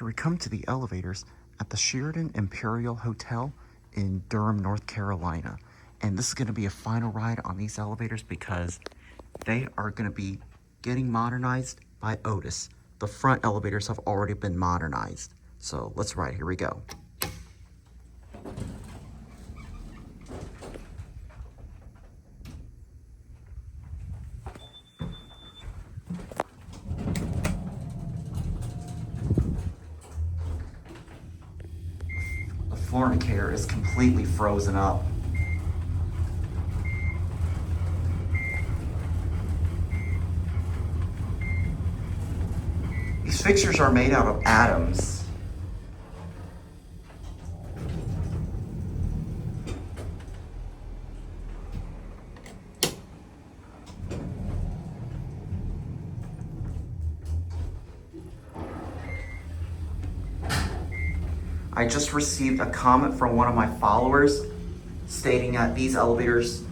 Here we come to the elevators at the Sheraton Imperial Hotel in Durham, North Carolina. And this is going to be a final ride on these elevators because they are going to be getting modernized by Otis. The front elevators have already been modernized. So let's ride. Here we go. The fornicator is completely frozen up. These fixtures are made out of atoms. I just received a comment from one of my followers stating that these elevators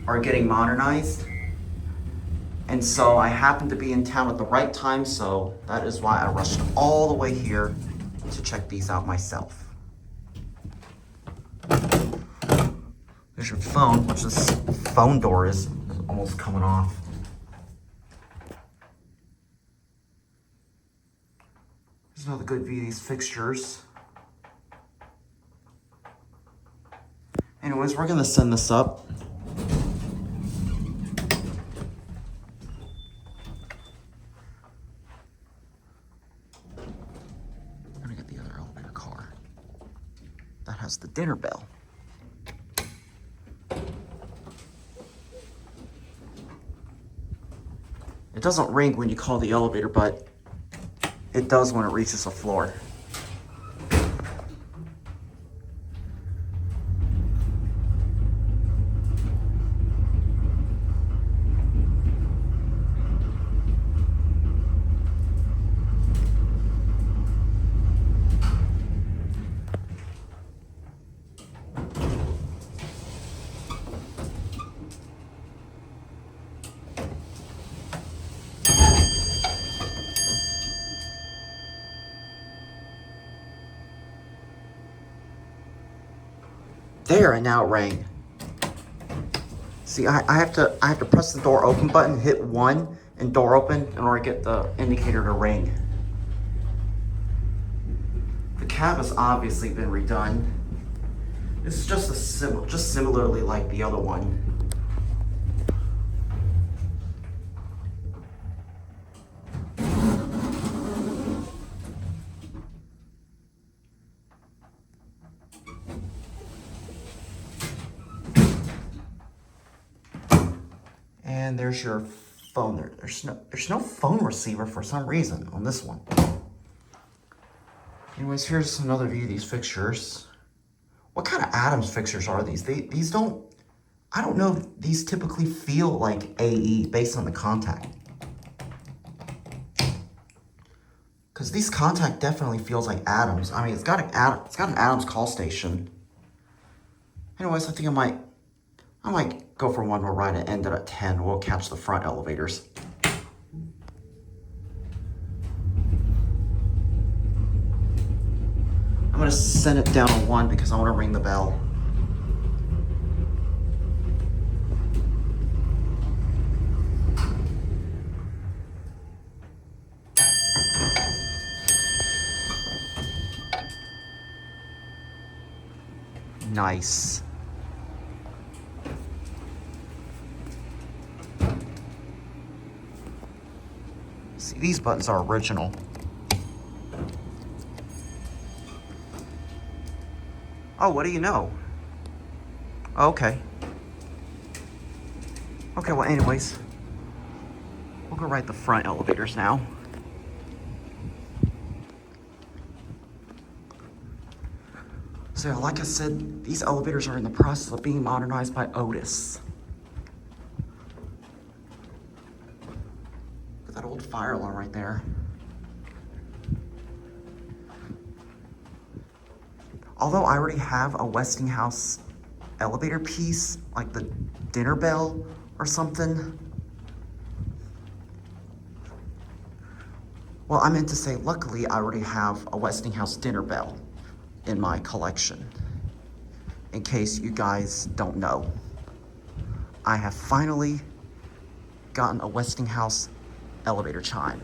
are getting modernized. And so I happened to be in town at the right time, so that is why I rushed all the way here to check these out myself. There's your phone, which this phone door is almost coming off. There's another good view of these fixtures. Anyways, we're gonna send this up. I'm gonna get the other elevator car that has the dinner bell. It doesn't ring when you call the elevator, but it does when it reaches the floor. There, and now it rang. See, I have to press the door open button, hit 1 and door open in order to get the indicator to ring. The cab has obviously been redone. This is just similarly like the other one. And there's your phone. There's no phone receiver for some reason on this one. Anyways, here's another view of these fixtures. What kind of Adams fixtures are these? These don't, I don't know, these typically feel like AE based on the contact. Because these contact definitely feels like Adams. I mean, it's got an Adams call station. Anyways, I think I might go for one more ride and end it at 10. We'll catch the front elevators. I'm gonna send it down to 1 because I want to ring the bell. Nice. See, these buttons are original. Oh, what do you know? Okay. Okay, well, anyways, we'll go ride the front elevators now. So, like I said, these elevators are in the process of being modernized by Otis. Look at that old fire alarm right there. Although I already have a Westinghouse elevator piece, like the dinner bell or something, Well, I meant to say, luckily, I already have a Westinghouse dinner bell in my collection. In case you guys don't know, I have finally gotten a Westinghouse elevator chime.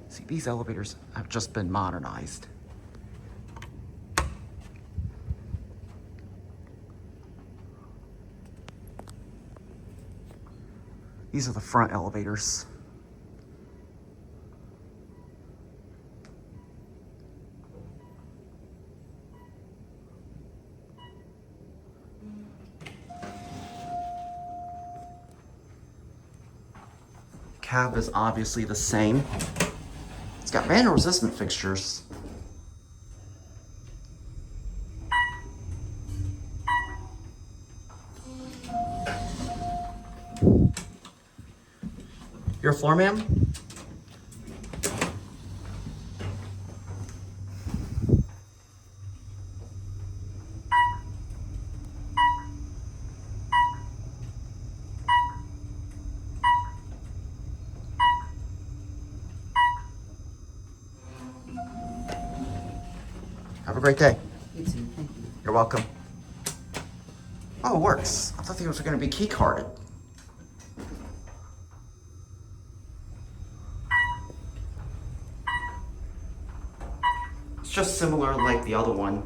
See, these elevators have just been modernized. These are the front elevators. Cab is obviously the same. It's got manual resistant fixtures. Your floor, ma'am? Have a great day. You too, thank you. You're welcome. Oh, it works. I thought these were going to be key carded. It's just similar like the other one.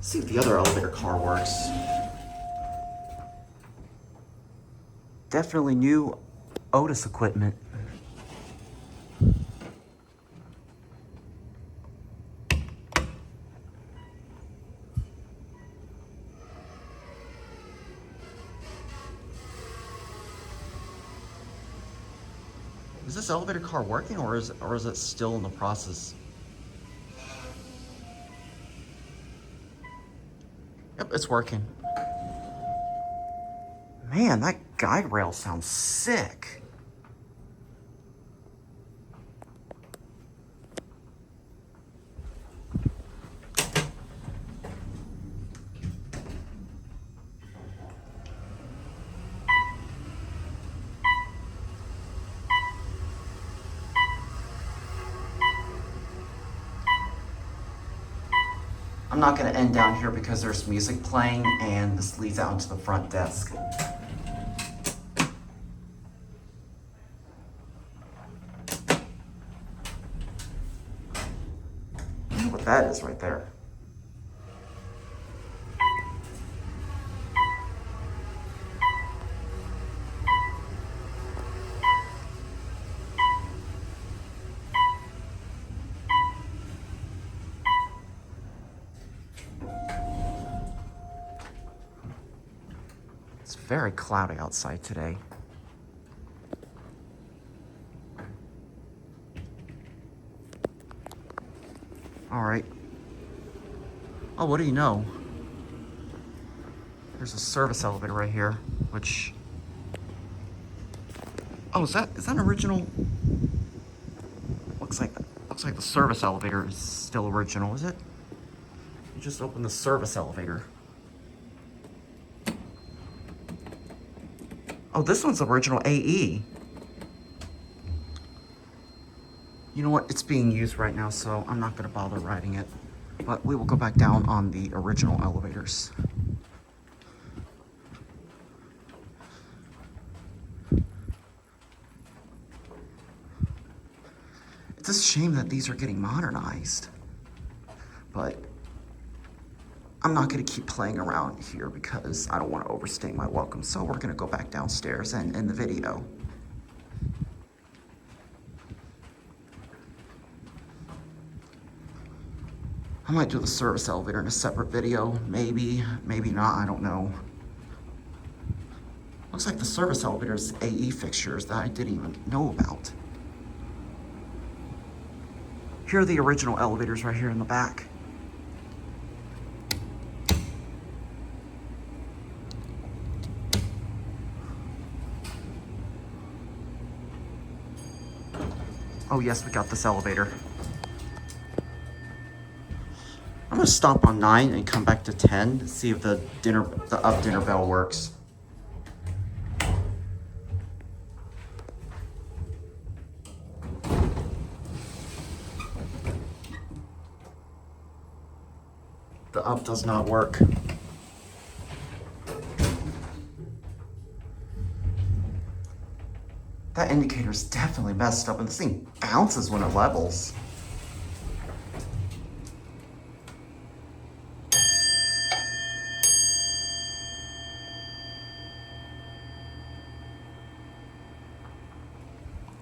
See if the other elevator car works. Definitely new Otis equipment. Is this elevator car working, or is it still in the process? Yep, it's working. Man, that guide rail sounds sick. I'm not going to end down here because there's music playing and this leads out into the front desk. I don't know what that is right there. It's very cloudy outside today. All right. Oh, what do you know? There's a service elevator right here, which... Oh, is that an original? Looks like the service elevator is still original, is it? You just opened the service elevator. Oh, this one's original AE. You know what? It's being used right now, so I'm not going to bother riding it. But we will go back down on the original elevators. It's a shame that these are getting modernized. But I'm not going to keep playing around here because I don't want to overstay my welcome. So we're going to go back downstairs and end the video. I might do the service elevator in a separate video. Maybe, maybe not, I don't know. Looks like the service elevator's AE fixtures that I didn't even know about. Here are the original elevators right here in the back. Oh yes, we got this elevator. I'm gonna stop on 9 and come back to 10 to see if the up dinner bell works. The up does not work. That indicator's definitely messed up, and this thing bounces when it levels.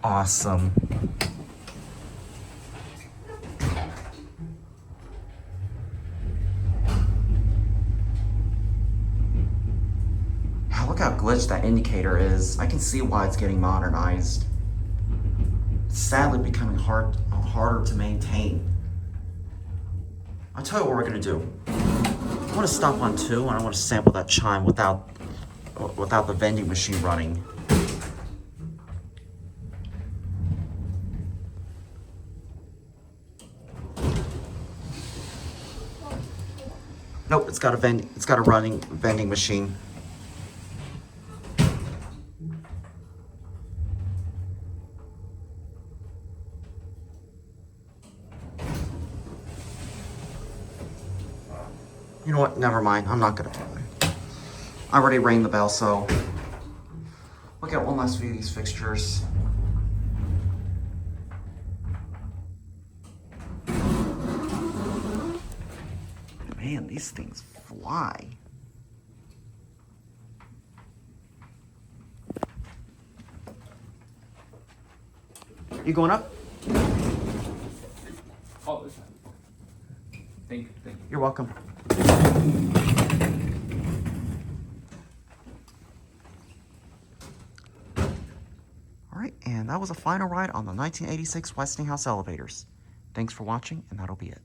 Awesome. Look how glitched that indicator is. I can see why it's getting modernized. It's sadly becoming harder to maintain. I'll tell you what we're gonna do. I wanna stop on 2 and I wanna sample that chime without the vending machine running. Nope, it's got a running vending machine. You know what? Never mind. I'm not gonna bother. I already rang the bell, so look at one last view of these fixtures. Man, these things fly. You going up? Oh, this time. Thank you. You're welcome. All right, and that was a final ride on the 1986 Westinghouse elevators. Thanks for watching, and that'll be it.